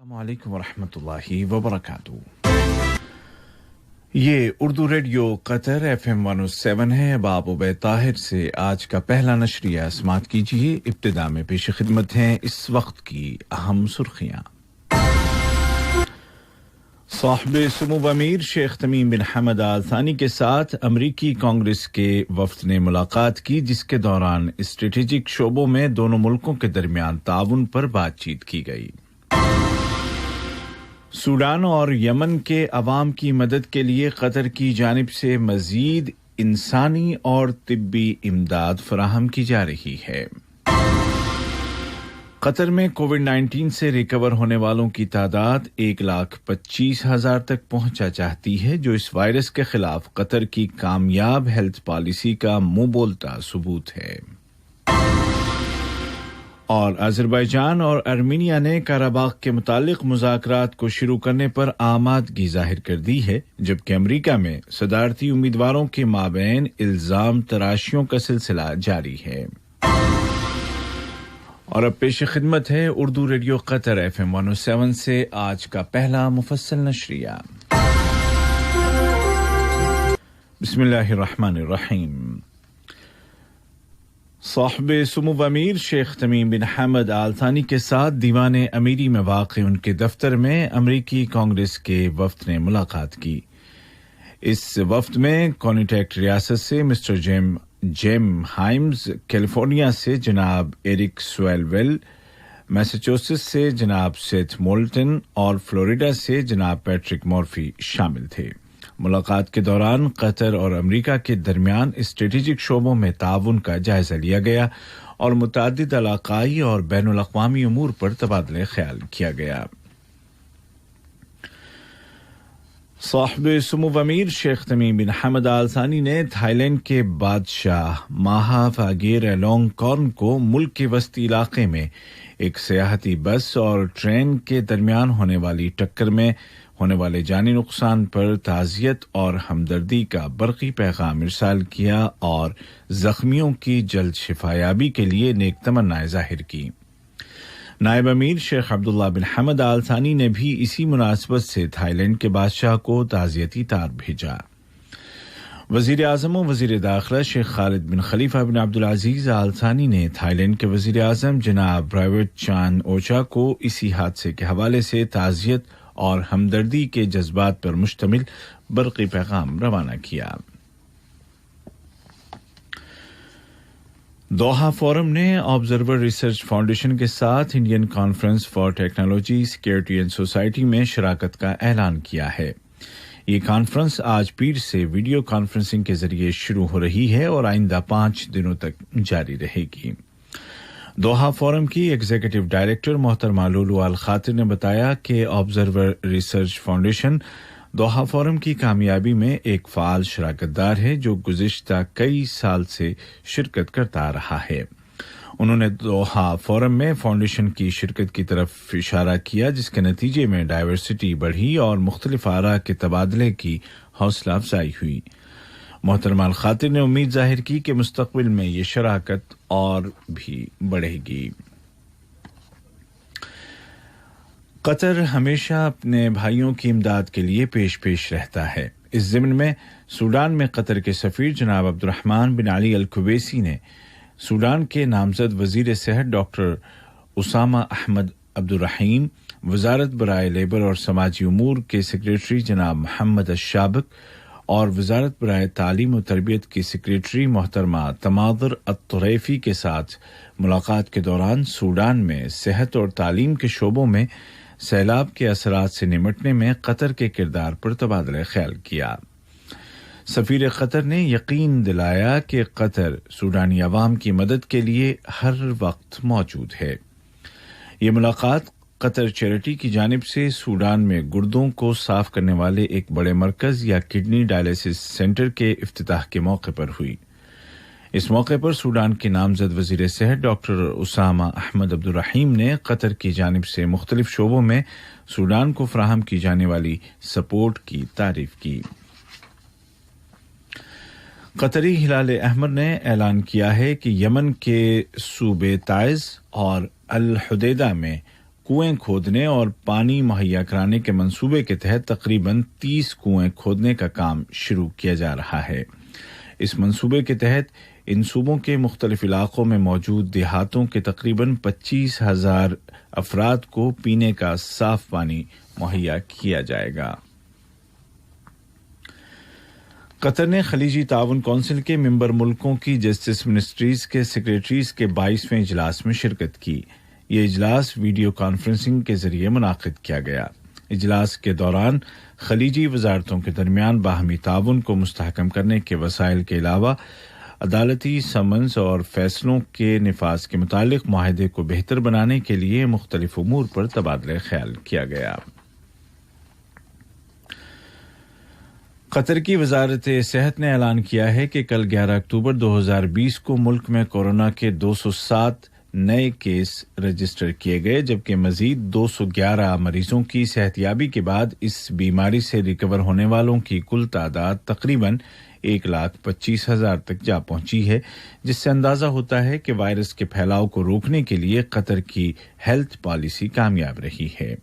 السلام علیکم ورحمۃ اللہ وبرکاتہ۔ یہ اردو ریڈیو قطر FM 107 ہے۔ اب عبید طاہر سے آج کا پہلا نشریہ سماعت کیجیے۔ ابتدا میں پیش خدمت ہیں اس وقت کی اہم سرخیاں۔ صاحب سمو امیر شیخ تمیم بن حمد آل ثانی کے ساتھ امریکی کانگریس کے وفد نے ملاقات کی، جس کے دوران اسٹریٹجک شعبوں میں دونوں ملکوں کے درمیان تعاون پر بات چیت کی گئی۔ سوڈان اور یمن کے عوام کی مدد کے لیے قطر کی جانب سے مزید انسانی اور طبی امداد فراہم کی جا رہی ہے۔ قطر میں کووڈ-19 سے ریکور ہونے والوں کی تعداد 1,25,000 تک پہنچا چاہتی ہے، جو اس وائرس کے خلاف قطر کی کامیاب ہیلتھ پالیسی کا منہ بولتا ثبوت ہے۔ اور آذربائیجان اور ارمینیا نے قرہ کے متعلق مذاکرات کو شروع کرنے پر آمادگی ظاہر کر دی ہے، جبکہ امریکہ میں صدارتی امیدواروں کے مابین الزام تراشیوں کا سلسلہ جاری ہے۔ اور اب پیش خدمت ہے اردو ریڈیو قطر FM 107 سے آج کا پہلا مفصل نشریہ۔ بسم اللہ الرحمن الرحیم۔ صاحب سمو امیر شیخ تمیم بن حمد آل ثانی کے ساتھ دیوان امیری میں واقع ان کے دفتر میں امریکی کانگریس کے وفد نے ملاقات کی۔ اس وفد میں کونیٹیکٹ ریاست سے مسٹر جیم ہائمز، کیلیفورنیا سے جناب ایرک سویلویل، میساچوسٹس سے جناب سیتھ مولٹن اور فلوریڈا سے جناب پیٹرک مورفی شامل تھے۔ ملاقات کے دوران قطر اور امریکہ کے درمیان اسٹریٹجک شعبوں میں تعاون کا جائزہ لیا گیا اور متعدد علاقائی اور بین الاقوامی امور پر تبادلہ خیال کیا گیا۔ صاحب سمو امیر شیخ تمیم بن حمد آل ثانی نے تھائی لینڈ کے بادشاہ ماہا واگیرالونگ کورن کو ملک کے وسطی علاقے میں ایک سیاحتی بس اور ٹرین کے درمیان ہونے والی ٹکر میں ہونے والے جانی نقصان پر تعزیت اور ہمدردی کا برقی پیغام ارسال کیا اور زخمیوں کی جلد شفایابی کے لیے نیک تمنائیں ظاہر کی۔ نائب امیر شیخ عبداللہ بن حمد آل ثانی نے بھی اسی مناسبت سے تھائی لینڈ کے بادشاہ کو تعزیتی تار بھیجا۔ وزیر اعظم و وزیر داخلہ شیخ خالد بن خلیفہ بن عبدالعزیز آل ثانی نے تھائی لینڈ کے وزیر اعظم جناب پرایوت چان اوچا کو اسی حادثے کے حوالے سے تعزیت اور ہمدردی کے جذبات پر مشتمل برقی پیغام روانہ کیا۔ دوحہ فورم نے آبزرور ریسرچ فاؤنڈیشن کے ساتھ Indian conference for technology, security and society میں شراکت کا اعلان کیا ہے۔ یہ کانفرنس آج پیر سے ویڈیو کانفرنسنگ کے ذریعے شروع ہو رہی ہے اور آئندہ 5 دنوں تک جاری رہے گی۔ دوحہ فورم کی ایگزیکٹو ڈائریکٹر محترمہ لولو الخاطر نے بتایا کہ observer research foundation Doha forum کی کامیابی میں ایک فعال شراکت دار ہے، جو گزشتہ کئی سال سے شرکت کرتا آ رہا ہے۔ انہوں نے دوحہ فورم میں فاؤنڈیشن کی شرکت کی طرف اشارہ کیا، جس کے نتیجے میں ڈائیورسٹی بڑھی اور مختلف آراء کے تبادلے کی حوصلہ افزائی ہوئی۔ محترمہ الخاطر نے امید ظاہر کی کہ مستقبل میں یہ شراکت اور بھی بڑھے گی۔ قطر ہمیشہ اپنے بھائیوں کی امداد کے لیے پیش رہتا ہے۔ اس ضمن میں سوڈان میں قطر کے سفیر جناب عبدالرحمن بن علی الکویسی نے سوڈان کے نامزد وزیر صحت ڈاکٹر اسامہ احمد عبدالرحیم، وزارت برائے لیبر اور سماجی امور کے سیکریٹری جناب محمد الشابق اور وزارت برائے تعلیم و تربیت کی سیکریٹری محترمہ تماضر الطریفی کے ساتھ ملاقات کے دوران سوڈان میں صحت اور تعلیم کے شعبوں میں سیلاب کے اثرات سے نمٹنے میں قطر کے کردار پر تبادلہ خیال کیا۔ سفیر قطر نے یقین دلایا کہ قطر سوڈانی عوام کی مدد کے لیے ہر وقت موجود ہے۔ یہ ملاقات قطر چیریٹی کی جانب سے سوڈان میں گردوں کو صاف کرنے والے ایک بڑے مرکز یا کڈنی ڈائلیسس سینٹر کے افتتاح کے موقع پر ہوئی۔ اس موقع پر سوڈان کے نامزد وزیر صحت ڈاکٹر اسامہ احمد عبدالرحیم نے قطر کی جانب سے مختلف شعبوں میں سوڈان کو فراہم کی جانے والی سپورٹ کی تعریف کی۔ قطری ہلال احمر نے اعلان کیا ہے کہ یمن کے صوبے تعز اور الحدیدہ میں کنویں کھودنے اور پانی مہیا کرانے کے منصوبے کے تحت تقریباً 30 کنویں کھودنے کا کام شروع کیا جا رہا ہے۔ اس منصوبے کے تحت ان صوبوں کے مختلف علاقوں میں موجود دیہاتوں کے تقریباً 25,000 افراد کو پینے کا صاف پانی مہیا کیا جائے گا۔ قطر نے خلیجی تعاون کونسل کے ممبر ملکوں کی جسٹس منسٹریز کے سیکریٹریز کے 22ویں اجلاس میں شرکت کی۔ یہ اجلاس ویڈیو کانفرنسنگ کے ذریعے منعقد کیا گیا۔ اجلاس کے دوران خلیجی وزارتوں کے درمیان باہمی تعاون کو مستحکم کرنے کے وسائل کے علاوہ عدالتی سمنز اور فیصلوں کے نفاذ کے متعلق معاہدے کو بہتر بنانے کے لیے مختلف امور پر تبادلہ خیال کیا گیا۔ قطر کی وزارت صحت نے اعلان کیا ہے کہ کل 11 اکتوبر 2020 کو ملک میں کورونا کے 207 نئے کیس رجسٹر کیے گئے، جبکہ مزید 211 مریضوں کی صحتیابی کے بعد اس بیماری سے ریکور ہونے والوں کی کل تعداد تقریباً 1,25,000 تک جا پہنچی ہے، جس سے اندازہ ہوتا ہے کہ وائرس کے پھیلاؤ کو روکنے کے لیے قطر کی ہیلتھ پالیسی کامیاب رہی ہے۔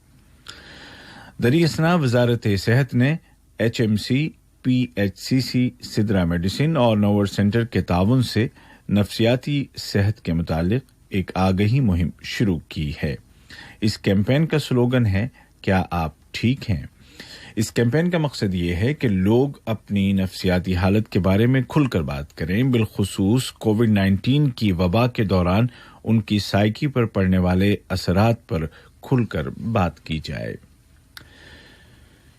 دریں اثنا وزارت صحت نے HMC، PHCC، سدرا میڈیسن اور نوور سینٹر کے تعاون سے نفسیاتی صحت کے متعلق ایک آگہی مہم شروع کی ہے۔ اس کیمپین کا سلوگن ہے کیا آپ ٹھیک ہیں؟ اس کیمپین کا مقصد یہ ہے کہ لوگ اپنی نفسیاتی حالت کے بارے میں کھل کر بات کریں، بالخصوص کووڈ-19 کی وبا کے دوران ان کی سائیکی پر پڑنے والے اثرات پر کھل کر بات کی جائے۔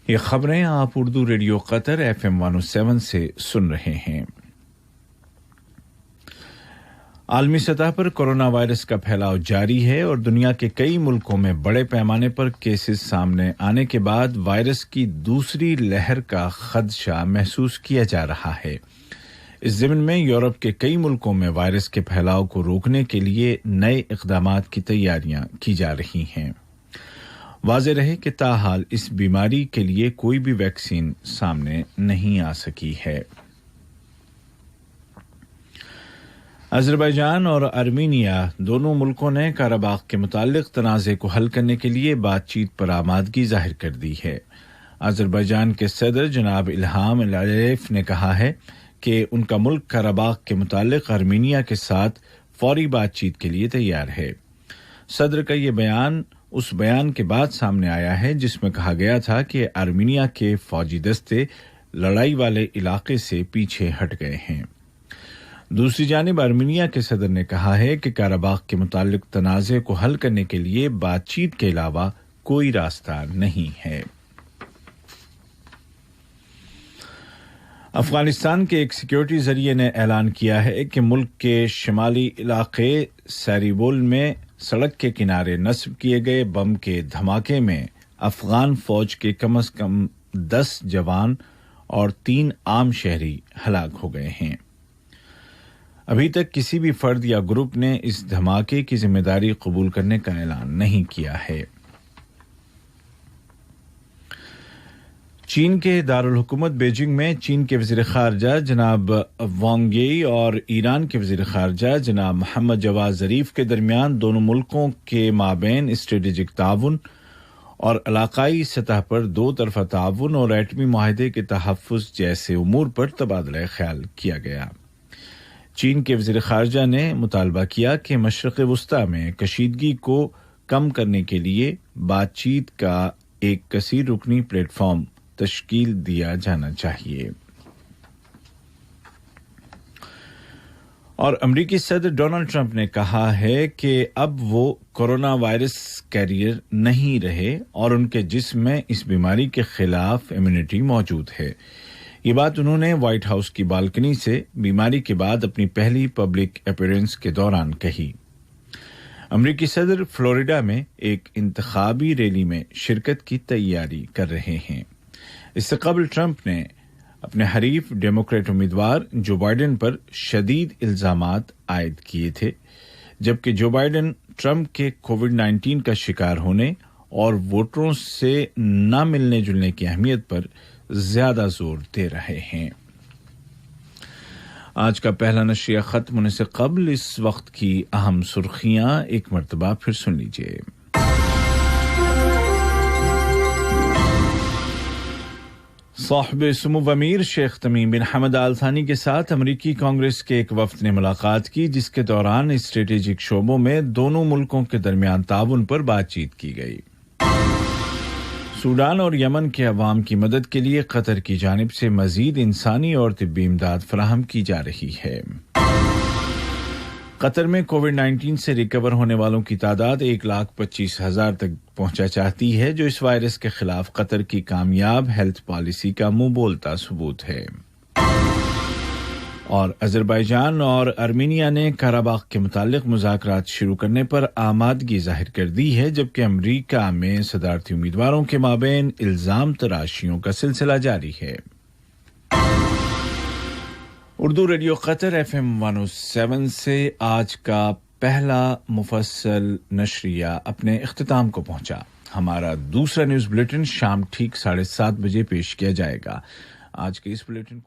یہ خبریں آپ اردو ریڈیو قطر FM 107 سے سن رہے ہیں۔ عالمی سطح پر کورونا وائرس کا پھیلاؤ جاری ہے اور دنیا کے کئی ملکوں میں بڑے پیمانے پر کیسز سامنے آنے کے بعد وائرس کی دوسری لہر کا خدشہ محسوس کیا جا رہا ہے۔ اس ضمن میں یورپ کے کئی ملکوں میں وائرس کے پھیلاؤ کو روکنے کے لیے نئے اقدامات کی تیاریاں کی جا رہی ہیں۔ واضح رہے کہ تاحال اس بیماری کے لیے کوئی بھی ویکسین سامنے نہیں آ سکی ہے۔ آذربائیجان اور ارمینیا دونوں ملکوں نے قرباخ کے متعلق تنازع کو حل کرنے کے لیے بات چیت پر آمادگی ظاہر کر دی ہے۔ آذربائیجان کے صدر جناب الہام علیف نے کہا ہے کہ ان کا ملک قرباخ کے متعلق ارمینیا کے ساتھ فوری بات چیت کے لیے تیار ہے۔ صدر کا یہ بیان اس بیان کے بعد سامنے آیا ہے جس میں کہا گیا تھا کہ ارمینیا کے فوجی دستے لڑائی والے علاقے سے پیچھے ہٹ گئے ہیں۔ دوسری جانب ارمینیا کے صدر نے کہا ہے کہ قرباخ کے متعلق تنازع کو حل کرنے کے لیے بات چیت کے علاوہ کوئی راستہ نہیں ہے۔ افغانستان کے ایک سیکیورٹی ذریعے نے اعلان کیا ہے کہ ملک کے شمالی علاقے سیریبول میں سڑک کے کنارے نصب کیے گئے بم کے دھماکے میں افغان فوج کے کم از کم 10 جوان اور 3 عام شہری ہلاک ہو گئے ہیں۔ ابھی تک کسی بھی فرد یا گروپ نے اس دھماکے کی ذمہ داری قبول کرنے کا اعلان نہیں کیا ہے۔ چین کے دارالحکومت بیجنگ میں چین کے وزیر خارجہ جناب وانگ یی اور ایران کے وزیر خارجہ جناب محمد جواد ظریف کے درمیان دونوں ملکوں کے مابین اسٹریٹجک تعاون اور علاقائی سطح پر دو طرفہ تعاون اور ایٹمی معاہدے کے تحفظ جیسے امور پر تبادلہ خیال کیا گیا۔ چین کے وزیر خارجہ نے مطالبہ کیا کہ مشرق وسطی میں کشیدگی کو کم کرنے کے لیے بات چیت کا ایک کثیر رکنی پلیٹ فارم تشکیل دیا جانا چاہیے۔ اور امریکی صدر ڈونلڈ ٹرمپ نے کہا ہے کہ اب وہ کورونا وائرس کیریئر نہیں رہے اور ان کے جسم میں اس بیماری کے خلاف امیونٹی موجود ہے۔ یہ بات انہوں نے وائٹ ہاؤس کی بالکنی سے بیماری کے بعد اپنی پہلی پبلک اپیرنس کے دوران کہی۔ امریکی صدر فلوریڈا میں ایک انتخابی ریلی میں شرکت کی تیاری کر رہے ہیں۔ اس سے قبل ٹرمپ نے اپنے حریف ڈیموکریٹ امیدوار جو بائیڈن پر شدید الزامات عائد کیے تھے، جبکہ جو بائیڈن ٹرمپ کے کووڈ-19 کا شکار ہونے اور ووٹروں سے نہ ملنے جلنے کی اہمیت پر زیادہ زور دے رہے ہیں۔ آج کا پہلا نشریہ ختم ہونے سے قبل اس وقت کی اہم سرخیاں ایک مرتبہ پھر سن لیجیے۔ صاحب سمو امیر شیخ تمیم بن حمد آل ثانی کے ساتھ امریکی کانگریس کے ایک وفد نے ملاقات کی، جس کے دوران اسٹریٹجک شعبوں میں دونوں ملکوں کے درمیان تعاون پر بات چیت کی گئی۔ سوڈان اور یمن کے عوام کی مدد کے لیے قطر کی جانب سے مزید انسانی اور طبی امداد فراہم کی جا رہی ہے۔ قطر میں کووڈ-19 سے ریکور ہونے والوں کی تعداد 1,25,000 تک پہنچا چاہتی ہے، جو اس وائرس کے خلاف قطر کی کامیاب ہیلتھ پالیسی کا منہ بولتا ثبوت ہے۔ اور اذربائیجان اور ارمینیا نے قراباغ کے متعلق مذاکرات شروع کرنے پر آمادگی ظاہر کر دی ہے، جبکہ امریکہ میں صدارتی امیدواروں کے مابین الزام تراشیوں کا سلسلہ جاری ہے۔ اردو ریڈیو قطر FM 107 سے آج کا پہلا مفصل نشریہ اپنے اختتام کو پہنچا۔ ہمارا دوسرا نیوز بلیٹن شام ٹھیک 7:30 بجے پیش کیا جائے گا۔ آج کے اس بلیٹن کو